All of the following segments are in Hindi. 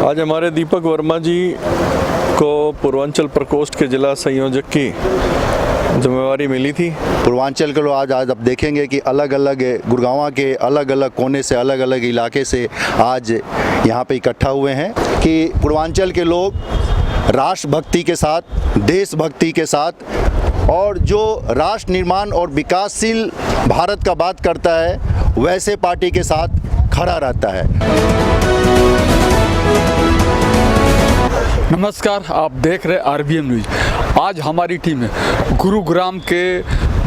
आज हमारे दीपक वर्मा जी को पूर्वांचल प्रकोष्ठ के जिला संयोजक की जिम्मेवारी मिली थी। पूर्वांचल के लोग आज आप देखेंगे कि अलग अलग गुड़गांव के अलग अलग कोने से अलग अलग इलाके से आज यहाँ पे इकट्ठा हुए हैं कि पूर्वांचल के लोग राष्ट्रभक्ति के साथ, देशभक्ति के साथ और जो राष्ट्र निर्माण और विकासशील भारत का बात करता है वैसे पार्टी के साथ खड़ा रहता है। नमस्कार, आप देख रहे आरबीएम न्यूज। आज हमारी टीम गुरुग्राम के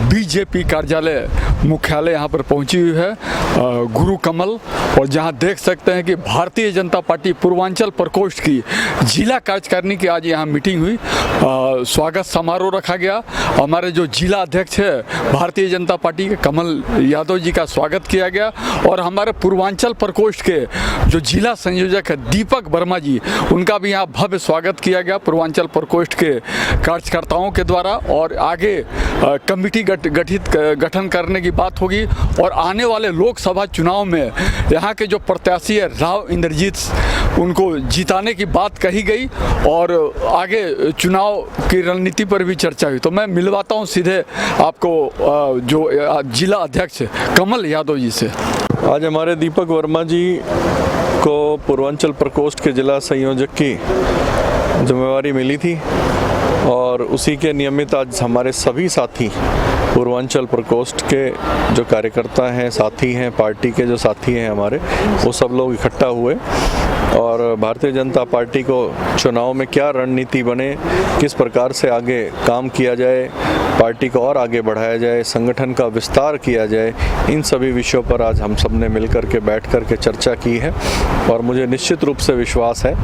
बीजेपी कार्यालय मुख्यालय यहाँ पर पहुँची हुई है, गुरु कमल, और जहाँ देख सकते हैं कि भारतीय जनता पार्टी पूर्वांचल प्रकोष्ठ की जिला कार्यकारिणी की आज यहाँ मीटिंग हुई। स्वागत समारोह रखा गया। हमारे जो जिला अध्यक्ष है भारतीय जनता पार्टी के कमल यादव जी का स्वागत किया गया और हमारे पूर्वांचल प्रकोष्ठ के जो जिला संयोजक है दीपक वर्मा जी, उनका भी यहाँ भव्य स्वागत किया गया पूर्वांचल प्रकोष्ठ के कार्यकर्ताओं के द्वारा। और आगे कमेटी गठन करने की बात होगी और आने वाले लोकसभा चुनाव में यहाँ के जो प्रत्याशी है राव इंद्रजीत, उनको जिताने की बात कही गई और आगे चुनाव की रणनीति पर भी चर्चा हुई। तो मैं मिलवाता हूँ सीधे आपको जो जिला अध्यक्ष कमल यादव जी से। आज हमारे दीपक वर्मा जी को पूर्वांचल प्रकोष्ठ के जिला संयोजक की जिम्मेवारी मिली थी और उसी के नियमित आज हमारे सभी साथी पूर्वांचल प्रकोष्ठ के जो कार्यकर्ता हैं, साथी हैं, पार्टी के जो साथी हैं हमारे, वो सब लोग इकट्ठा हुए और भारतीय जनता पार्टी को चुनाव में क्या रणनीति बने, किस प्रकार से आगे काम किया जाए, पार्टी को और आगे बढ़ाया जाए, संगठन का विस्तार किया जाए, इन सभी विषयों पर आज हम सब ने मिलकर के बैठ कर के चर्चा की है। और मुझे निश्चित रूप से विश्वास है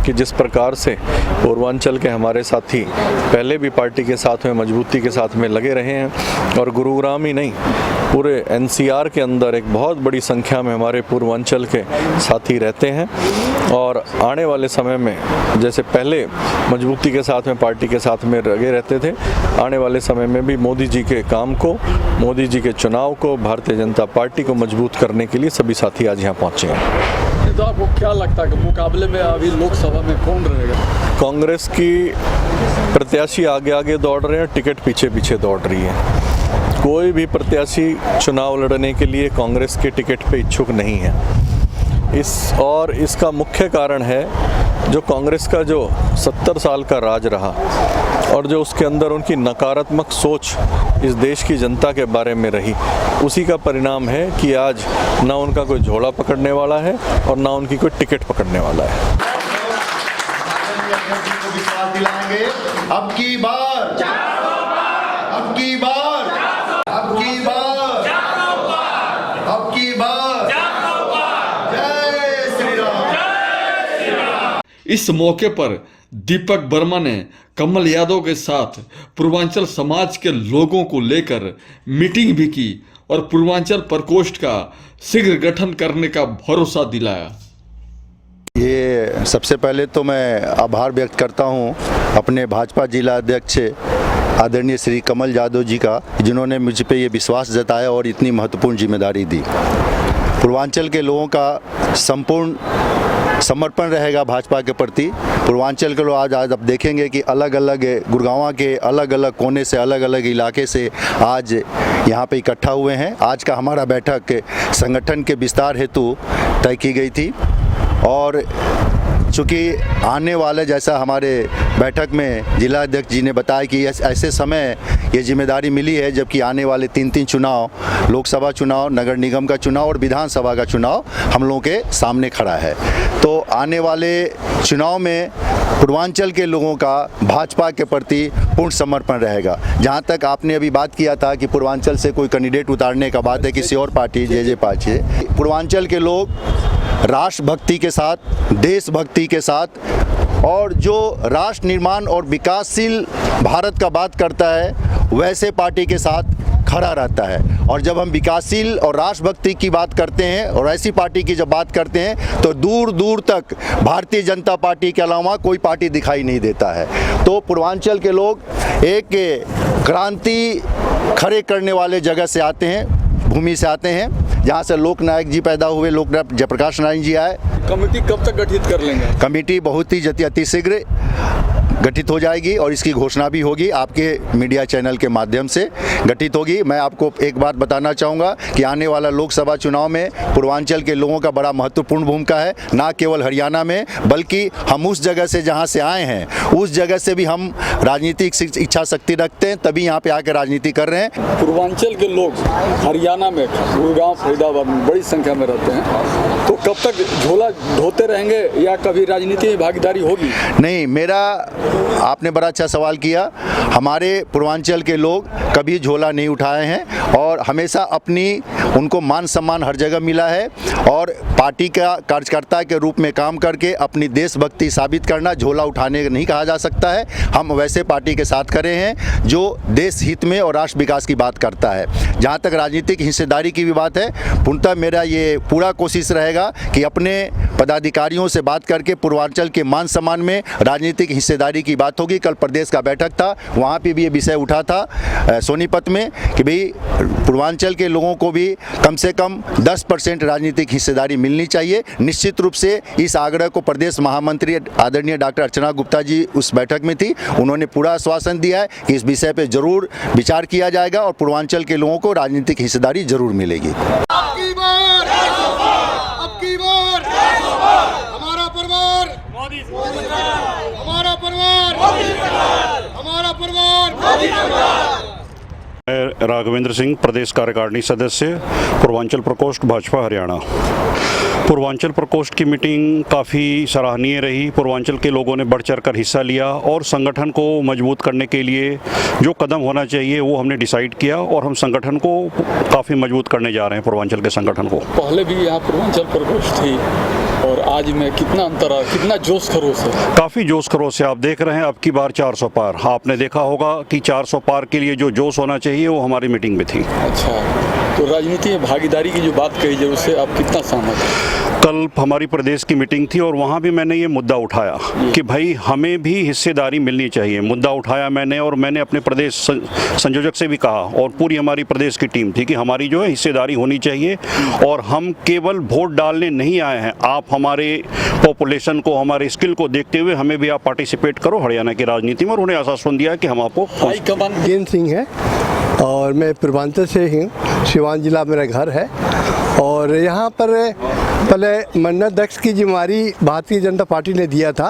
कि जिस प्रकार से पूर्वांचल के हमारे साथी पहले भी पार्टी के साथ में मजबूती के साथ में लगे रहे हैं और गुरुग्राम ही नहीं, पूरे एनसीआर के अंदर एक बहुत बड़ी संख्या में हमारे पूर्वांचल के साथी रहते हैं और आने वाले समय में जैसे पहले मजबूती के साथ में पार्टी के साथ में लगे रहते थे, आने वाले समय में भी मोदी जी के काम को, मोदी जी के चुनाव को, भारतीय जनता पार्टी को मजबूत करने के लिए सभी साथी आज यहाँ पहुँचे हैं। तो आपको क्या लगता है कि मुकाबले में अभी लोकसभा में कौन रहेगा? कांग्रेस की प्रत्याशी आगे आगे दौड़ रहे हैं, टिकट पीछे पीछे दौड़ रही है। कोई भी प्रत्याशी चुनाव लड़ने के लिए कांग्रेस के टिकट पे इच्छुक नहीं है। इसका मुख्य कारण है जो कांग्रेस का जो 70 साल का राज रहा और जो उसके अंदर उनकी नकारात्मक सोच इस देश की जनता के बारे में रही, उसी का परिणाम है कि आज ना उनका कोई झोला पकड़ने वाला है और ना उनकी कोई टिकट पकड़ने वाला है। अब की बार, अब की बार, अब की बार, अब की बार, जय श्री राम। इस मौके पर दीपक वर्मा ने कमल यादव के साथ पूर्वांचल समाज के लोगों को लेकर मीटिंग भी की और पूर्वांचल प्रकोष्ठ का शीघ्र गठन करने का भरोसा दिलाया। ये सबसे पहले तो मैं आभार व्यक्त करता हूँ अपने भाजपा जिला अध्यक्ष आदरणीय श्री कमल यादव जी का, जिन्होंने मुझ पे ये विश्वास जताया और इतनी महत्वपूर्ण जिम्मेदारी दी। पूर्वांचल के लोगों का संपूर्ण समर्पण रहेगा भाजपा के प्रति। पूर्वांचल के लोग आज आप देखेंगे कि अलग अलग गुड़गांव के अलग अलग कोने से अलग अलग इलाके से आज यहाँ पे इकट्ठा हुए हैं। आज का हमारा बैठक संगठन के विस्तार हेतु तय की गई थी और चूँकि आने वाले, जैसा हमारे बैठक में जिला अध्यक्ष जी ने बताया कि ऐसे समय ये जिम्मेदारी मिली है जबकि आने वाले 3 चुनाव, लोकसभा चुनाव, नगर निगम का चुनाव और विधानसभा का चुनाव हम लोगों के सामने खड़ा है। तो आने वाले चुनाव में पूर्वांचल के लोगों का भाजपा के प्रति पूर्ण समर्पण रहेगा। जहाँ तक आपने अभी बात किया था कि पूर्वांचल से कोई कैंडिडेट उतारने का बात है किसी और पार्टी जे पार्टी, पूर्वांचल के लोग राष्ट्रभक्ति के साथ, देशभक्ति के साथ और जो राष्ट्र निर्माण और विकासशील भारत का बात करता है वैसे पार्टी के साथ खड़ा रहता है। और जब हम विकासशील और राष्ट्रभक्ति की बात करते हैं और ऐसी पार्टी की जब बात करते हैं तो दूर दूर तक भारतीय जनता पार्टी के अलावा कोई पार्टी दिखाई नहीं देता है। तो पूर्वांचल के लोग एक क्रांति खड़े करने वाले जगह से आते हैं, भूमि से आते हैं, जहाँ से लोकनायक जी पैदा हुए, लोकनायक जयप्रकाश नारायण जी आए। कमेटी कब तक गठित कर लेंगे? कमेटी बहुत ही अति शीघ्र गठित हो जाएगी और इसकी घोषणा भी होगी, आपके मीडिया चैनल के माध्यम से गठित होगी। मैं आपको एक बात बताना चाहूँगा कि आने वाला लोकसभा चुनाव में पूर्वांचल के लोगों का बड़ा महत्वपूर्ण भूमिका है, ना केवल हरियाणा में, बल्कि हम उस जगह से जहाँ से आए हैं, उस जगह से भी हम राजनीतिक इच्छा शक्ति रखते हैं, तभी यहाँ पे आकर राजनीति कर रहे हैं। पूर्वांचल के लोग हरियाणा में गुड़गांव फरीदाबाद में बड़ी संख्या में रहते हैं, तो कब तक झोला ढोते रहेंगे या कभी राजनीति में भागीदारी होगी? नहीं, आपने बड़ा अच्छा सवाल किया। हमारे पूर्वांचल के लोग कभी झोला नहीं उठाए हैं और हमेशा उनको मान सम्मान हर जगह मिला है, और पार्टी का कार्यकर्ता के रूप में काम करके अपनी देशभक्ति साबित करना झोला उठाने नहीं कहा जा सकता है। हम वैसे पार्टी के साथ खड़े हैं जो देश हित में और राष्ट्र विकास की बात करता है। जहाँ तक राजनीतिक हिस्सेदारी की भी बात है, पूर्णतः मेरा ये पूरा कोशिश रहेगा कि अपने पदाधिकारियों से बात करके पूर्वांचल के मान सम्मान में राजनीतिक हिस्सेदारी की बात होगी। कल प्रदेश का बैठक था, वहाँ पे भी ये विषय उठा था सोनीपत में कि भाई पूर्वांचल के लोगों को भी कम से कम 10% राजनीतिक हिस्सेदारी मिलनी चाहिए। निश्चित रूप से इस आग्रह को प्रदेश महामंत्री आदरणीय डॉक्टर अर्चना गुप्ता जी उस बैठक में थी, उन्होंने पूरा आश्वासन दिया है कि इस विषय पे जरूर विचार किया जाएगा और पूर्वांचल के लोगों को राजनीतिक हिस्सेदारी जरूर मिलेगी। अब की बार हमारा परिवार, हमारा परिवार। मैं राघवेंद्र सिंह, प्रदेश कार्यकारिणी सदस्य, पूर्वांचल प्रकोष्ठ भाजपा हरियाणा। पूर्वांचल प्रकोष्ठ की मीटिंग काफ़ी सराहनीय रही। पूर्वांचल के लोगों ने बढ़ चढ़ कर हिस्सा लिया और संगठन को मजबूत करने के लिए जो कदम होना चाहिए वो हमने डिसाइड किया और हम संगठन को काफ़ी मजबूत करने जा रहे हैं, पूर्वांचल के संगठन को। पहले भी यहाँ पूर्वांचल प्रकोष्ठ थी और आज में कितना अंतर है, कितना जोश खरोश है? काफ़ी जोश खरोश है। आप देख रहे हैं अब की बार 400 पार। आपने देखा होगा कि 400 पार के लिए जो जोश होना चाहिए वो हमारी मीटिंग में थी। अच्छा, तो राजनीति में भागीदारी की जो बात कही जाए उससे आप कितना सहमत हैं? कल हमारी प्रदेश की मीटिंग थी और वहाँ भी मैंने ये मुद्दा उठाया कि भाई हमें भी हिस्सेदारी मिलनी चाहिए। मुद्दा उठाया मैंने और मैंने अपने प्रदेश संयोजक से भी कहा और पूरी हमारी प्रदेश की टीम थी कि हमारी जो है हिस्सेदारी होनी चाहिए और हम केवल वोट डालने नहीं आए हैं। आप हमारे पॉपुलेशन को, हमारे स्किल को देखते हुए हमें भी आप पार्टिसिपेट करो हरियाणा की राजनीति में, और उन्हें आश्वासन दिया कि हम आपको। हाईकमान गेंद सिंह है और मैं पूर्वांचल से ही, सिवान जिला मेरा घर है और यहाँ पर पहले मन्नत दक्ष की जिम्मेदारी भारतीय जनता पार्टी ने दिया था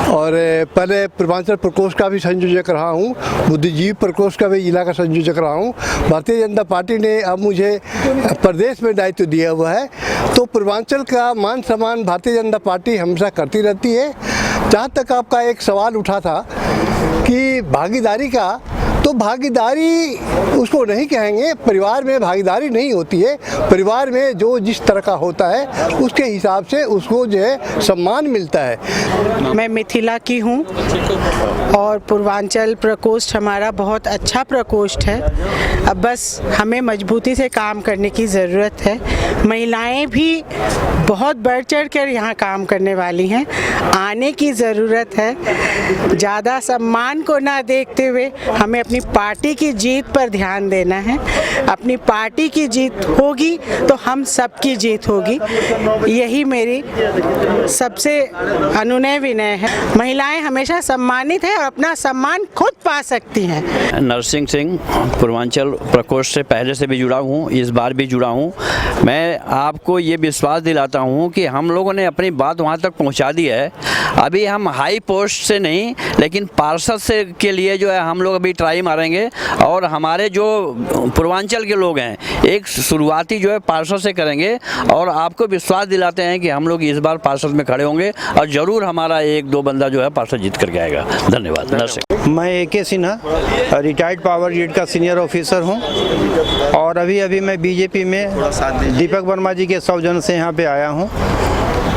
और पहले पूर्वांचल प्रकोष्ठ का भी संयोजक रहा हूँ, बुद्धिजीवी प्रकोष्ठ का भी जिला का संयोजक रहा हूँ। भारतीय जनता पार्टी ने अब मुझे प्रदेश में दायित्व दिया हुआ है, तो पूर्वांचल का मान सम्मान भारतीय जनता पार्टी हमेशा करती रहती है। जहाँ तक आपका एक सवाल उठा था कि भागीदारी का, तो भागीदारी उसको नहीं कहेंगे, परिवार में भागीदारी नहीं होती है। परिवार में जो जिस तरह का होता है उसके हिसाब से उसको जो है सम्मान मिलता है। मैं मिथिला की हूँ और पूर्वांचल प्रकोष्ठ हमारा बहुत अच्छा प्रकोष्ठ है। अब बस हमें मजबूती से काम करने की ज़रूरत है। महिलाएं भी बहुत बढ़ चढ़ कर यहाँ काम करने वाली हैं, आने की ज़रूरत है। ज़्यादा सम्मान को ना देखते हुए हमें अपनी पार्टी की जीत पर ध्यान देना है। अपनी पार्टी की जीत होगी तो हम सबकी जीत होगी, यही मेरी सबसे अनुनय विनय है। महिलाएं हमेशा सम्मानित हैं और अपना सम्मान खुद पा सकती हैं। नरसिंह सिंह, पूर्वांचल प्रकोष्ठ से पहले से भी जुड़ा हूँ, इस बार भी जुड़ा हूँ। मैं आपको ये विश्वास दिलाता हूँ कि हम लोगों ने अपनी बात वहाँ तक पहुँचा दी है। अभी हम हाई पोस्ट से नहीं, लेकिन पार्षद से के लिए जो है हम लोग अभी ट्राई मारेंगे और हमारे जो पूर्वांचल के लोग हैं एक शुरुआती जो है पार्षद से करेंगे और आपको विश्वास दिलाते हैं कि हम लोग इस बार पार्षद में खड़े होंगे और ज़रूर हमारा 1-2 बंदा जो है पार्षद जीत करके आएगा। धन्यवाद। मैं AK Sinha, retired power grid का सीनियर ऑफिसर हूं और अभी मैं बीजेपी में दीपक वर्मा जी के सौजन्य से यहाँ पे आया हूं।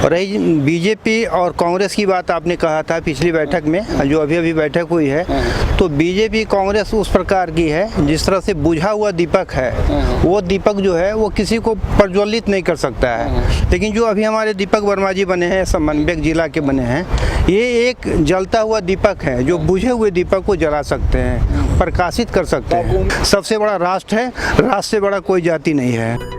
रही बीजेपी और कांग्रेस की बात आपने कहा था पिछली बैठक में, जो अभी बैठक हुई है, तो बीजेपी कांग्रेस उस प्रकार की है जिस तरह से बुझा हुआ दीपक है, वो दीपक जो है वो किसी को प्रज्वलित नहीं कर सकता है। लेकिन जो अभी हमारे दीपक वर्मा जी बने हैं, समन्वयक जिला के बने हैं, ये एक जलता हुआ दीपक है जो बुझे हुए दीपक को जला सकते हैं। प्रकाशित कर सकते हैं। सबसे बड़ा राष्ट्र है, राष्ट्र से बड़ा कोई जाति नहीं है।